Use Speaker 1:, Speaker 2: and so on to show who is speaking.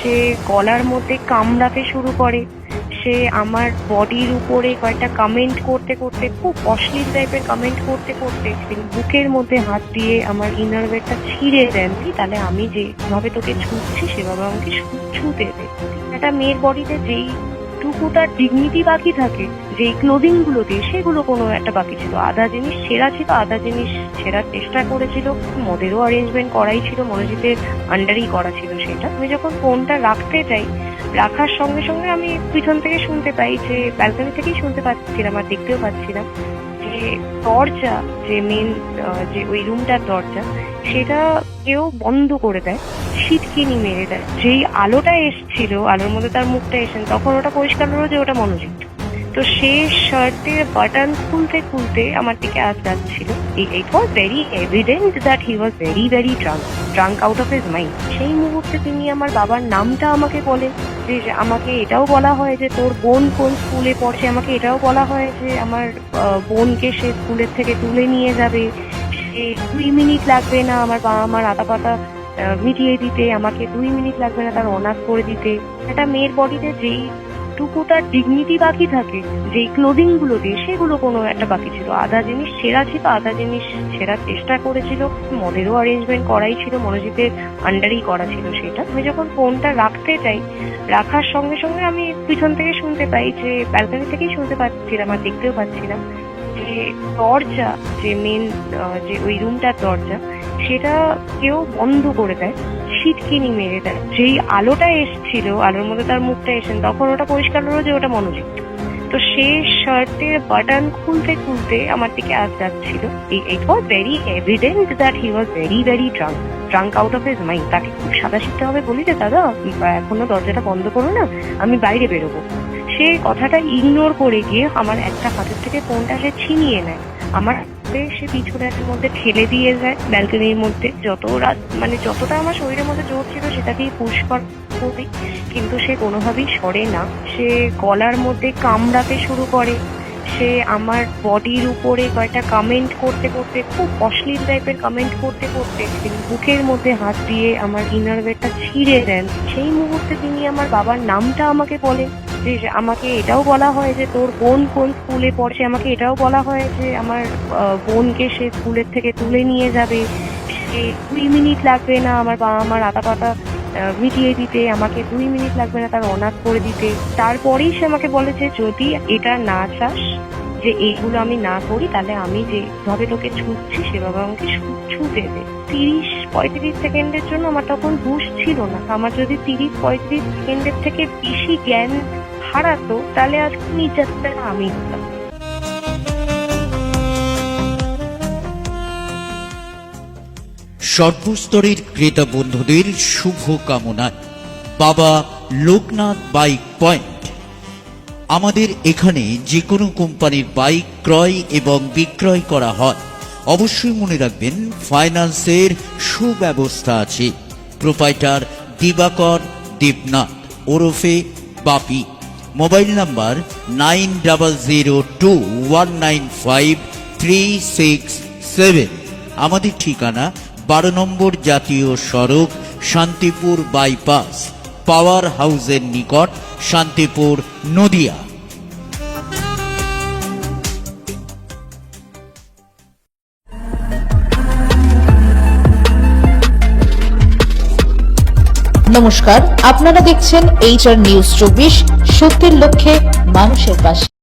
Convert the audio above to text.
Speaker 1: সে গলার মধ্যে কামড়াতে শুরু করে। সে আমার বডির উপরে কয়েকটা কমেন্ট করতে করতে, খুব অশ্লীল টাইপের কমেন্ট করতে করতে বুকের মধ্যে হাত দিয়ে আমার ইনারওয়েরটা ছিঁড়ে দেন। তাহলে আমি যেভাবে তোকে ছুঁচ্ছি সেভাবে আমাকে ছুঁতে দে। একটা মেয়ের বডিতে যেইটুকু তার ডিগনিটি বাকি থাকে, যেই ক্লোদিং গুলো দিয়ে, সেগুলো কোনো একটা বাকি ছিল। আধা জিনিস ছেঁড়া ছিল, আধা জিনিস ছেঁড়ার চেষ্টা করেছিল। মদেরও অ্যারেঞ্জমেন্ট করাই ছিল, মনোজিতের আন্ডারই করা ছিল সেটা। আমি যখন ফোনটা রাখতে যাই, রাখার সঙ্গে সঙ্গে আমি পিছন থেকে শুনতে পাই, যে ব্যালকনি থেকেই শুনতে পাচ্ছিলাম আর দেখতেও পাচ্ছিলাম, যে দরজা, যে মেন যে ওই রুমটার দরজা, সেটা কেউ বন্ধ করে দেয়, সিটকিনি মেরে দেয়। যেই আলোটা এসছিল, আলোর মধ্যে তার মুখটা এসেন, তখন ওটা পরিষ্কার হলো যে ওটা মনোজিৎ। তো সে শার্টের বাটন খুলতে খুলতে আমার দিকে যাচ্ছিল। It was very evident that he was very very drunk out of his mind. সেই মুহূর্তে তিনি আমার বাবার নামটা আমাকে বলে, যে আমাকে এটাও বলা হয় যে তোর বোন কোন স্কুলে পড়ছে, আমাকে এটাও বলা হয় যে আমার বোনকে সে স্কুলের থেকে তুলে নিয়ে যাবে, সে 2 মিনিট লাগবে না আমার বাবা মার আতা পাতা মিটিয়ে দিতে, আমাকে 2 মিনিট লাগবে না তার অনাথ করে দিতে। একটা মেয়ের বডিতে যেইটুকু তার ডিগনিটি বাকি থাকে, যেই ক্লোদিং গুলো দিয়ে, সেগুলো কোনো একটা বাকি ছিল। আধা জিনিস ছেঁড়া ছিল, আধা জিনিস ছেঁড়ার চেষ্টা করেছিল। মদেরও অ্যারেঞ্জমেন্ট করাই ছিল, মনোজিতের আন্ডারই করা ছিল সেটা। আমি যখন ফোনটা রাখতে যাই, রাখার সঙ্গে সঙ্গে আমি পিছন থেকে শুনতে পাই, যে ব্যালকনি থেকেই শুনতে পাচ্ছিলাম আর দেখতেও পাচ্ছিলাম, যে দরজা, যে মেন যে ওই রুমটার দরজা, সেটা কেউ বন্ধ করে দেয়, সিটকিনি মেরে দেয়। যেই আলোটা এসছিল, আলোর মধ্যে তার মুখটা এসেন, তখন ওটা পরিষ্কার হলো যে ওটা মনোজিৎ। তো সে শার্টের বাটন খুলতে খুলতে আমার দিকে যাচ্ছিল। It was very evident that he was very very drunk out of his mind. তাকে খুব সাদাসিধে হবে বলি যে দাদা এখনো দরজাটা বন্ধ করো না, আমি বাইরে বেরোবো। সে কথাটা ইগনোর করে গিয়ে আমার একটা হাতের থেকে ফোনটা সে ছিনিয়ে নেয়, আমার সে পিছনের মধ্যে ঠেলে দিয়ে যায় ব্যালকনির মধ্যে। যতটা আমার শরীরের মধ্যে জোর ছিল সেটাকেই পুশ করি, কিন্তু সে কোনোভাবেই সরে না। সে গলার মধ্যে কামড়াতে শুরু করে। সে আমার বডির উপরে কয়েকটা কমেন্ট করতে করতে, খুব অশ্লীল টাইপের কমেন্ট করতে করতে বুকের মধ্যে হাত দিয়ে আমার ইনারওয়েরটা ছিঁড়ে দেন। সেই মুহূর্তে তিনি আমার বাবার নামটা আমাকে বলে, যে আমাকে এটাও বলা হয় যে তোর বোন কোন স্কুলে পড়ছে, আমাকে এটাও বলা হয় যে আমার বোনকে সে স্কুলের থেকে তুলে নিয়ে যাবে, সে 2 মিনিট লাগবে না আমার বাবা মার আতা পাতা মিটিয়ে দিতে, আমাকে 2 মিনিট লাগবে না তার অনাথ করে দিতে। তারপরেই সে আমাকে বলে যে যদি এটা না চাস, যে এইগুলো আমি না করি, তাহলে আমি যেভাবে তোকে ছুঁচ্ছি সেভাবে আমাকে ছুঁতে দে। 30-35 সেকেন্ডের জন্য আমার তখন হুঁশ ছিল না। আমার যদি 30-35 সেকেন্ডের থেকে বেশি জ্ঞান হারাতো, তাহলে আজ নির্যাতনটা আমি হতাম।
Speaker 2: সর্বস্তরের ক্রেতা বন্ধুদের শুভ কামনায় বাবা লোকনাথ বাইক পয়েন্ট। আমাদের এখানে যে কোনো কোম্পানির বাইক ক্রয় এবং বিক্রয় করা হয়। অবশ্যই মনে রাখবেন ফাইন্যান্সের সুব্যবস্থা আছে। প্রোপাইটার দিবাকর দেবনাথ ওরফে বাপি। Mobile number 9002195367। আমাদের ঠিকানা 12 নম্বর জাতীয় সড়ক, শান্তিপুর বাইপাস, পাওয়ার হাউসের নিকট, শান্তিপুর, নদিয়া।
Speaker 3: নমস্কার, আপনারা দেখছেন HR নিউজ 24, সত্যের লক্ষ্যে মানুষের পাশে।